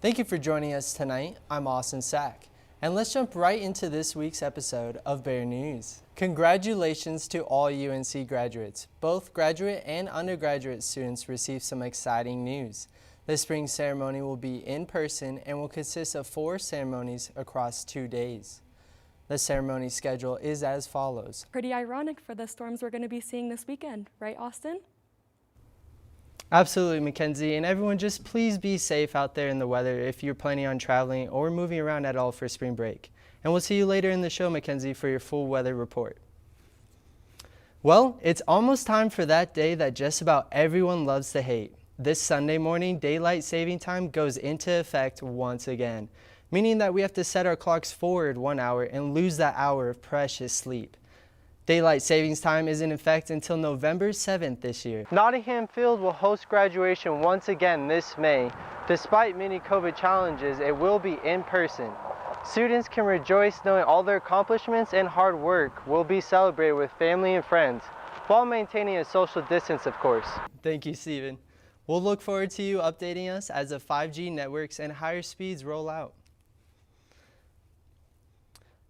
Thank you for joining us tonight. I'm Austin Sack, and let's jump right into this week's episode of Bear News. Congratulations to all UNC graduates. Both graduate and undergraduate students received some exciting news. The spring ceremony will be in person and will consist of 4 ceremonies across 2 days. The ceremony schedule is as follows. Pretty ironic for the storms we're going to be seeing this weekend, right, Austin? Absolutely, Mackenzie, and everyone just please be safe out there in the weather if you're planning on traveling or moving around at all for spring break. And we'll see you later in the show, Mackenzie, for your full weather report. Well, it's almost time for that day that just about everyone loves to hate. This Sunday morning, daylight saving time goes into effect once again, meaning that we have to set our clocks forward 1 hour and lose that hour of precious sleep. Daylight savings time is in effect until November 7th this year. Nottingham Field will host graduation once again this May. Despite many COVID challenges, it will be in person. Students can rejoice knowing all their accomplishments and hard work will be celebrated with family and friends, while maintaining a social distance, of course. Thank you, Stephen. We'll look forward to you updating us as the 5G networks and higher speeds roll out.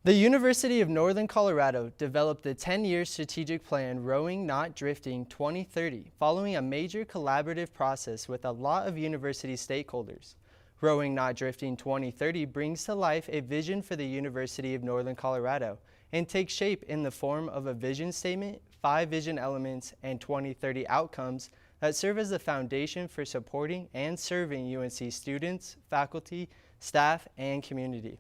The University of Northern Colorado developed the 10-year strategic plan Rowing Not Drifting 2030 following a major collaborative process with a lot of university stakeholders. Rowing Not Drifting 2030 brings to life a vision for the University of Northern Colorado and takes shape in the form of a vision statement, 5 vision elements, and 2030 outcomes that serve as the foundation for supporting and serving UNC students, faculty, staff, and community.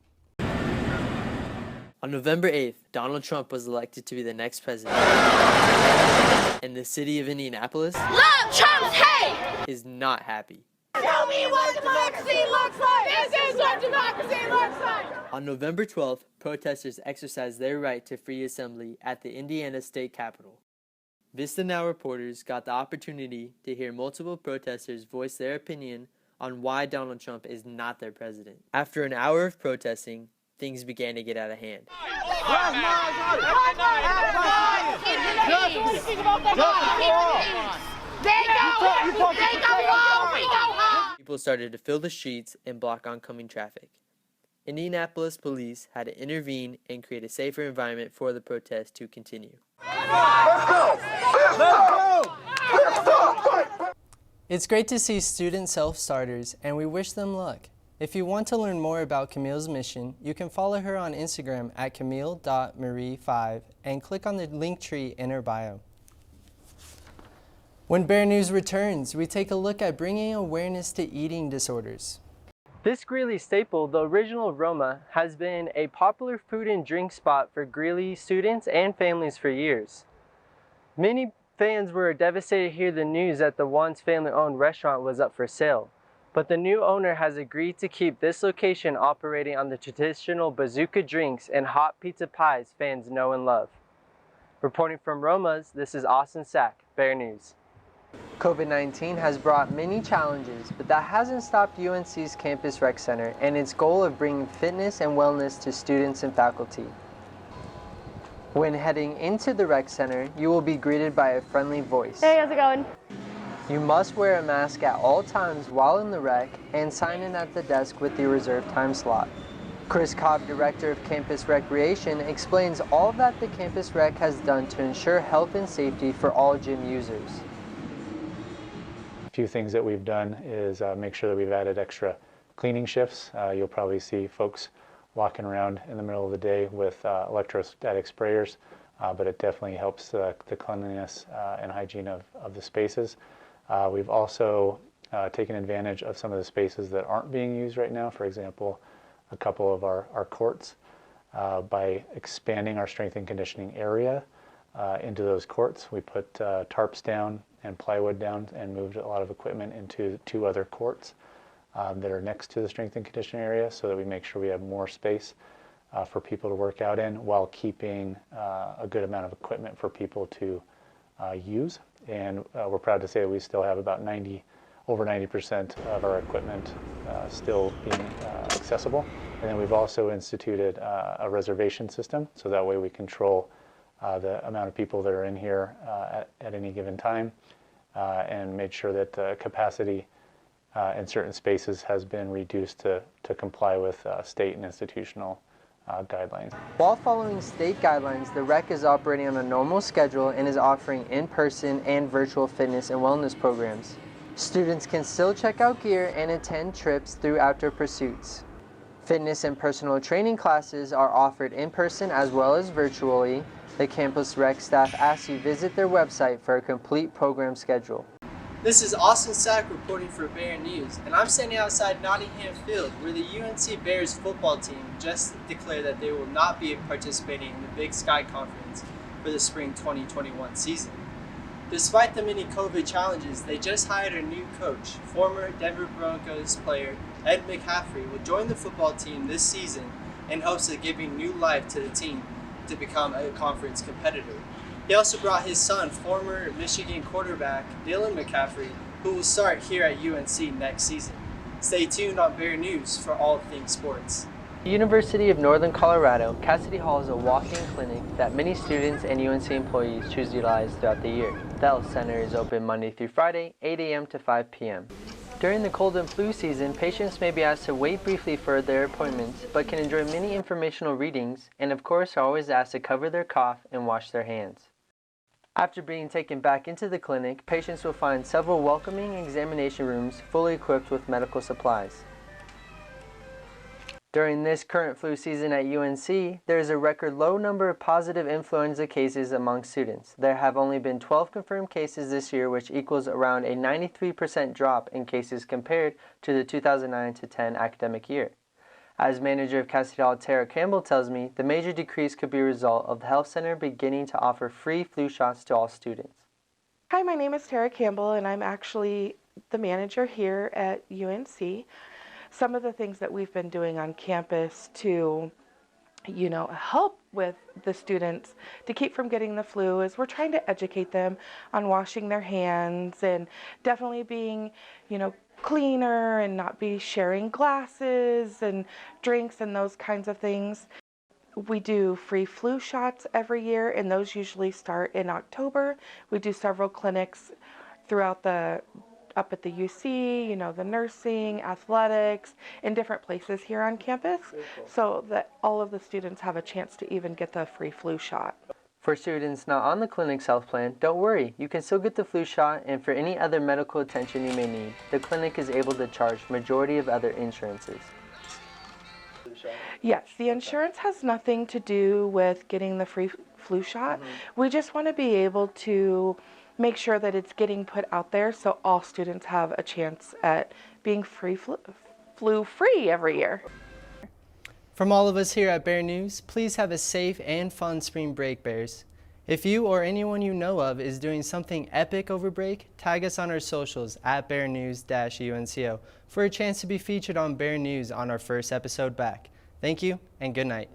On November 8th, Donald Trump was elected to be the next president. And the city of Indianapolis Love Trump's hate! Is not happy. Tell me what democracy looks like! This is what democracy looks like! On November 12th, protesters exercised their right to free assembly at the Indiana State Capitol. Vista Now reporters got the opportunity to hear multiple protesters voice their opinion on why Donald Trump is not their president. After an hour of protesting, things began to get out of hand. People started to fill the streets and block oncoming traffic. Indianapolis police had to intervene and create a safer environment for the protest to continue. It's great to see student self-starters, and we wish them luck. If you want to learn more about Camille's mission, you can follow her on Instagram at camille.marie5 and click on the link tree in her bio. When Bear News returns, we take a look at bringing awareness to eating disorders. This Greeley staple, the original Roma, has been a popular food and drink spot for Greeley students and families for years. Many fans were devastated to hear the news that the once family-owned restaurant was up for sale. But the new owner has agreed to keep this location operating on the traditional bazooka drinks and hot pizza pies fans know and love. Reporting from Roma's, this is Austin Sack, Bear News. COVID-19 has brought many challenges, but that hasn't stopped UNC's Campus Rec Center and its goal of bringing fitness and wellness to students and faculty. When heading into the Rec Center, you will be greeted by a friendly voice. Hey, how's it going? You must wear a mask at all times while in the rec and sign in at the desk with your reserved time slot. Chris Cobb, Director of Campus Recreation, explains all that the Campus Rec has done to ensure health and safety for all gym users. A few things that we've done is make sure that we've added extra cleaning shifts. You'll probably see folks walking around in the middle of the day with electrostatic sprayers, but it definitely helps the cleanliness and hygiene of the spaces. We've also taken advantage of some of the spaces that aren't being used right now. For example, a couple of our courts by expanding our strength and conditioning area into those courts. We put tarps down and plywood down and moved a lot of equipment into 2 other courts that are next to the strength and conditioning area so that we make sure we have more space for people to work out in while keeping a good amount of equipment for people to use. And we're proud to say that we still have about over 90% of our equipment still being accessible. And then we've also instituted a reservation system, so that way we control the amount of people that are in here at any given time, and made sure that the capacity in certain spaces has been reduced to comply with state and institutional guidelines. While following state guidelines, the rec is operating on a normal schedule and is offering in-person and virtual fitness and wellness programs. Students can still check out gear and attend trips through Outdoor Pursuits. Fitness and personal training classes are offered in person as well as virtually. The campus rec staff asks you visit their website for a complete program schedule. This is Austin Sack reporting for Bear News, and I'm standing outside Nottingham Field where the UNC Bears football team just declared that they will not be participating in the Big Sky Conference for the spring 2021 season. Despite the many COVID challenges, they just hired a new coach. Former Denver Broncos player Ed McCaffrey will join the football team this season in hopes of giving new life to the team to become a conference competitor. He also brought his son, former Michigan quarterback Dylan McCaffrey, who will start here at UNC next season. Stay tuned on Bear News for all things sports. The University of Northern Colorado, Cassidy Hall is a walk-in clinic that many students and UNC employees choose to utilize throughout the year. The health center is open Monday through Friday, 8 a.m. to 5 p.m. During the cold and flu season, patients may be asked to wait briefly for their appointments, but can enjoy many informational readings, and of course are always asked to cover their cough and wash their hands. After being taken back into the clinic, patients will find several welcoming examination rooms fully equipped with medical supplies. During this current flu season at UNC, there is a record low number of positive influenza cases among students. There have only been 12 confirmed cases this year, which equals around a 93% drop in cases compared to the 2009-10 academic year. As manager of Cassidy Hall, Tara Campbell tells me, the major decrease could be a result of the health center beginning to offer free flu shots to all students. Hi, my name is Tara Campbell, and I'm actually the manager here at UNC. Some of the things that we've been doing on campus to, help with the students to keep from getting the flu is we're trying to educate them on washing their hands and definitely being, cleaner and not be sharing glasses and drinks and those kinds of things. We do free flu shots every year, and those usually start in October. We do several clinics throughout up at the UC, the nursing, athletics, in different places here on campus, so that all of the students have a chance to even get the free flu shot. For students not on the clinic's health plan, don't worry, you can still get the flu shot, and for any other medical attention you may need, the clinic is able to charge majority of other insurances. Yes, the insurance has nothing to do with getting the free flu shot. We just want to be able to make sure that it's getting put out there so all students have a chance at being flu-free every year. From all of us here at Bear News, please have a safe and fun spring break, Bears. If you or anyone you know of is doing something epic over break, tag us on our socials at BearNews-UNCO for a chance to be featured on Bear News on our first episode back. Thank you and good night.